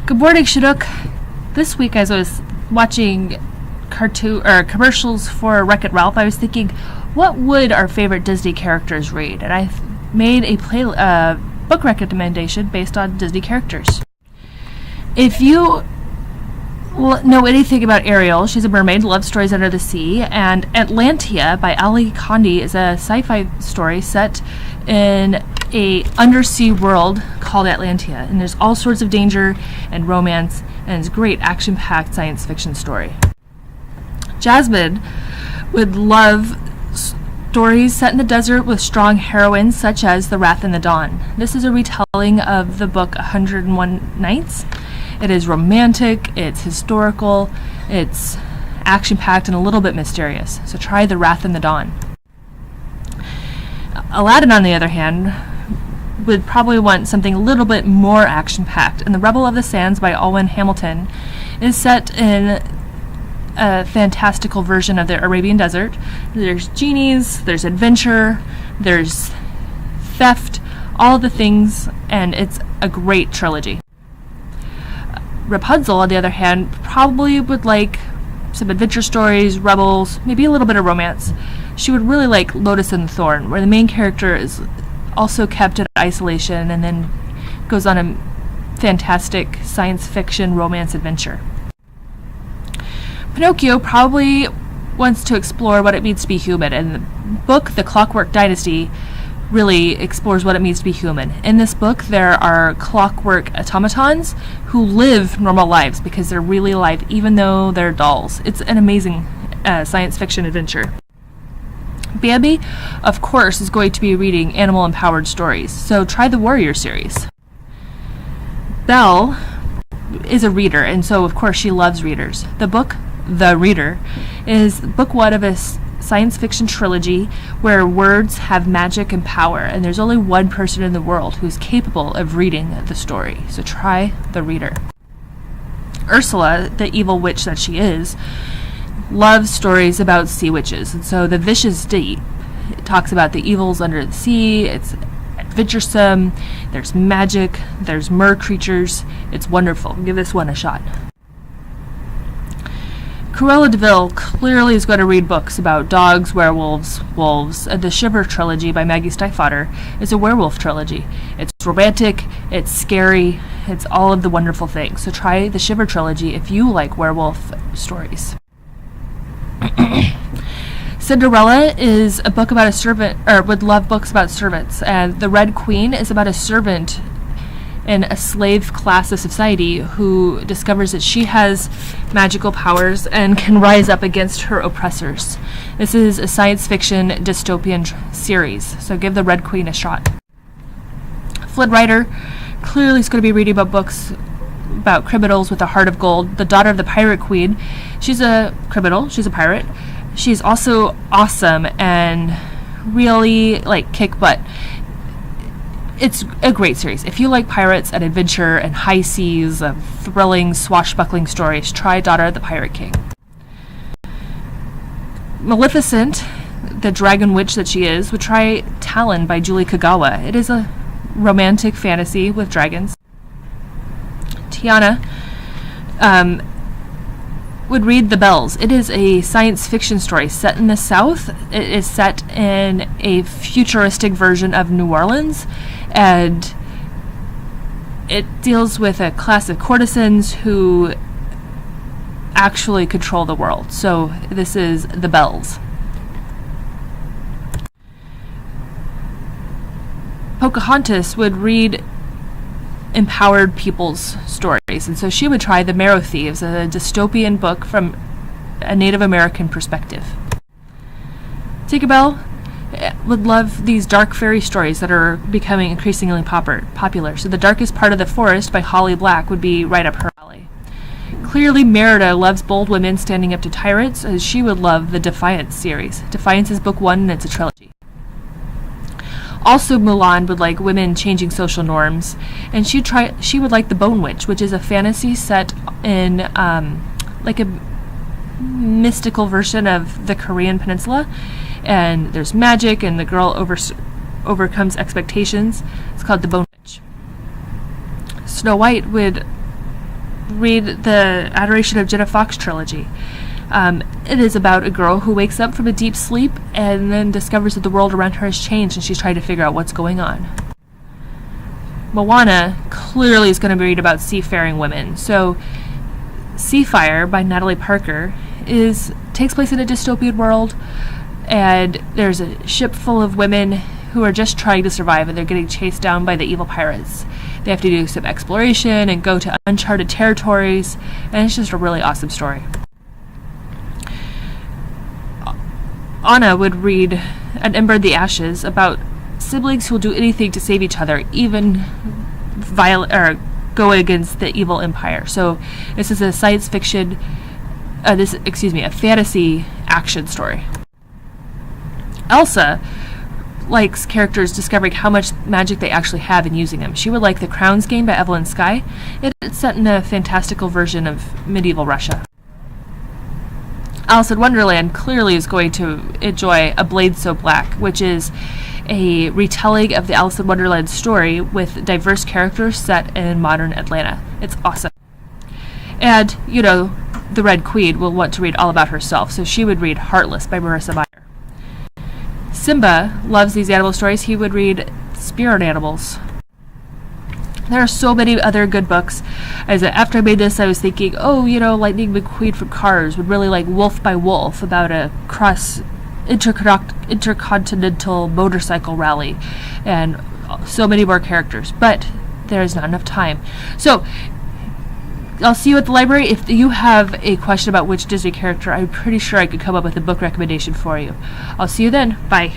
Good morning, Chinook. This week, as I was watching commercials for Wreck-It Ralph, I was thinking, what would our favorite Disney characters read? And I made a book recommendation based on Disney characters. If you know anything about Ariel, she's a mermaid, loves stories under the sea, and Atlantia by Ali Kandi is a sci-fi story set in a undersea world called Atlantia, and there's all sorts of danger and romance, and it's a great action-packed science fiction story. Jasmine would love stories set in the desert with strong heroines such as The Wrath and the Dawn. This is a retelling of the book 101 Nights. It is romantic, it's historical, it's action-packed, and a little bit mysterious. So try The Wrath and the Dawn. Aladdin, on the other hand, would probably want something a little bit more action-packed. And The Rebel of the Sands by Alwyn Hamilton is set in a fantastical version of the Arabian desert. There's genies, there's adventure, there's theft, all the things, and it's a great trilogy. Rapunzel, on the other hand, probably would like some adventure stories, rebels, maybe a little bit of romance. She would really like Lotus and the Thorn, where the main character is also kept in isolation and then goes on a fantastic science fiction romance adventure. Pinocchio probably wants to explore what it means to be human, and the book The Clockwork Dynasty really explores what it means to be human. In this book, there are clockwork automatons who live normal lives because they're really alive, even though they're dolls. It's an amazing science fiction adventure. Bambi, of course, is going to be reading animal-empowered stories, so try the Warrior series. Belle is a reader, and so, of course, she loves readers. The book, The Reader, is book one of a science fiction trilogy where words have magic and power, and there's only one person in the world who's capable of reading the story, so try The Reader. Ursula, the evil witch that she is, loves stories about sea witches, and so The Vicious Deep talks about the evils under the sea. It's adventuresome, there's magic, there's mer creatures. It's wonderful. Give this one a shot. Cruella de Vil clearly is going to read books about dogs, werewolves, wolves. The Shiver trilogy by Maggie Stiefvater is a werewolf trilogy. It's romantic, it's scary, it's all of the wonderful things. So try the Shiver trilogy if you like werewolf stories. Cinderella is a book about a servant, or would love books about servants, and The Red Queen is about a servant in a slave class of society who discovers that she has magical powers and can rise up against her oppressors. This is a science fiction dystopian series, so give The Red Queen a shot. Flynn Rider clearly is going to be reading about books about criminals with a heart of gold. The Daughter of the Pirate Queen, she's a criminal, she's a pirate. She's also awesome and really kick butt. It's a great series. If you like pirates and adventure and high seas of thrilling, swashbuckling stories, try Daughter of the Pirate King. Maleficent, the dragon witch that she is, would try Talon by Julie Kagawa. It is a romantic fantasy with dragons. Tiana would read The Bells. It is a science fiction story set in the South. It is set in a futuristic version of New Orleans, and it deals with a class of courtesans who actually control the world. So this is The Bells. Pocahontas would read empowered people's stories, and so she would try The Marrow Thieves, a dystopian book from a Native American perspective. Tinkerbell would love these dark fairy stories that are becoming increasingly popular, so The Darkest Part of the Forest by Holly Black would be right up her alley. Clearly, Merida loves bold women standing up to tyrants, as she would love the Defiance series. Defiance is book one, and it's a trilogy. Also, Mulan would like women changing social norms, and she would like The Bone Witch, which is a fantasy set in like a mystical version of the Korean peninsula, and there's magic, and the girl overcomes expectations. It's called The Bone Witch. Snow White would read the Adoration of Jenna Fox trilogy. It is about a girl who wakes up from a deep sleep and then discovers that the world around her has changed, and she's trying to figure out what's going on. Moana clearly is going to read about seafaring women. So Seafire by Natalie Parker takes place in a dystopian world, and there's a ship full of women who are just trying to survive, and they're getting chased down by the evil pirates. They have to do some exploration and go to uncharted territories, and it's just a really awesome story. Anna would read An Ember in the Ashes about siblings who will do anything to save each other, even go against the evil empire. So this is a science fiction, a fantasy action story. Elsa likes characters discovering how much magic they actually have and using them. She would like The Crown's Game by Evelyn Skye. It's set in a fantastical version of medieval Russia. Alice in Wonderland clearly is going to enjoy A Blade So Black, which is a retelling of the Alice in Wonderland story with diverse characters set in modern Atlanta. It's awesome. And, the Red Queen will want to read all about herself, so she would read Heartless by Marissa Meyer. Simba loves these animal stories. He would read Spirit Animals. There are so many other good books. After I made this, I was thinking, Lightning McQueen from Cars would really like Wolf by Wolf about a intercontinental motorcycle rally, and so many more characters. But there is not enough time. So I'll see you at the library. If you have a question about which Disney character, I'm pretty sure I could come up with a book recommendation for you. I'll see you then. Bye.